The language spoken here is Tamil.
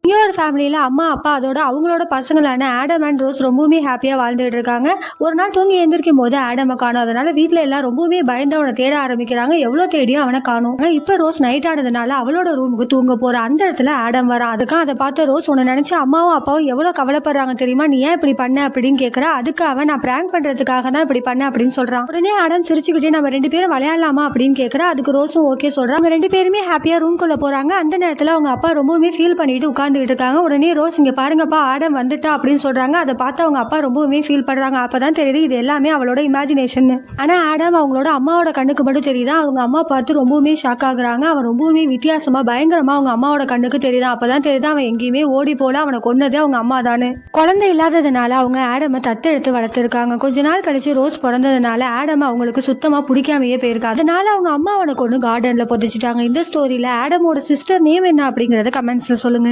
இங்கே ஒரு ஃபேமிலியில் அம்மா அப்பா அதோட அவங்களோட பசங்களான ஆடம் அண்ட் ரோஸ் ரொம்பவுமே ஹாப்பியாக வாழ்ந்துட்டு இருக்காங்க. ஒரு நாள் தூங்கி எழுந்திருக்கும் போது ஆடமை காணும். அதனால வீட்டில் எல்லாம் ரொம்பவுமே பயந்து அவனை தேட ஆரம்பிக்கிறாங்க. எவ்வளோ தேடியும் அவனை காணும். இப்போ ரோஸ் நைட் ஆனதுனால அவளோட ரூமுக்கு தூங்க போற அந்த இடத்துல ஆடம் வரான். அதுக்காக அதை பார்த்து ரோஸ் உன்னை நினைச்சு அம்மாவும் அப்பாவும் எவ்வளோ கவலைப்படுறாங்க தெரியுமா, நீ ஏன் இப்படி பண்ண அப்படின்னு கேட்குறா. அதுக்கு அவன் நான் பிராங்க் பண்றதுக்காக தான் இப்படி பண்ண அப்படின்னு சொல்றான். உடனே ஆடம் சிரிச்சுக்கிட்டே நம்ம 2 பேரும் விளையாடலாமா அப்படின்னு கேட்குறா. அதுக்கு ரோஸும் ஓகே சொல்றான். அவங்க 2 பேருமே ஹாப்பியாக ரூம்குள்ள போறாங்க. அந்த நேரத்தில் அவங்க அப்பா ரொம்பவுமே ஃபீல் பண்ணிட்டு உட்கார்ந்துட்டு இருக்காங்க. உடனே ரோஸ் இங்க பாருங்கப்பா ஆடம் வந்துட்டா அப்படின்னு சொல்றாங்க. அதை பார்த்து அவங்க அப்பா ரொம்பவுமே ஃபீல் பண்றாங்க. அப்பதான் தெரியுது இது எல்லாமே அவளோட இமேஜினேஷன். ஆனா ஆடம் அவங்களோட அம்மாவோட கண்ணுக்கு மட்டும் தெரியுதா. அவங்க அம்மா பார்த்து ரொம்பவுமே ஷாக் ஆகுறாங்க. அவன் ரொம்பவுமே வித்தியாசமா பயங்கரமா அவங்க அம்மாவோட கண்ணுக்கு தெரியுதா. அப்பதான் தெரியுது அவன் எங்கேயுமே ஓடி போல, அவனை கொன்னதே அவங்க அம்மா தானே. குழந்தை இல்லாததுனால அவங்க ஆடமை தத்தெடுத்து வளர்த்துருக்காங்க. கொஞ்ச நாள் கழிச்சு ரோஸ் பிறந்ததுனால ஆடம் அவங்களுக்கு சுத்தமா பிடிக்காமையே போயிருக்கு. அதனால அவங்க அம்மா அவனை கொண்டு கார்டன்ல புதைச்சிட்டாங்க. இந்த ஸ்டோரியில ஆடமோட சிஸ்டர் நேம் என்ன அப்படிங்கறத கமெண்ட்ஸ்ல சொல்லுங்க.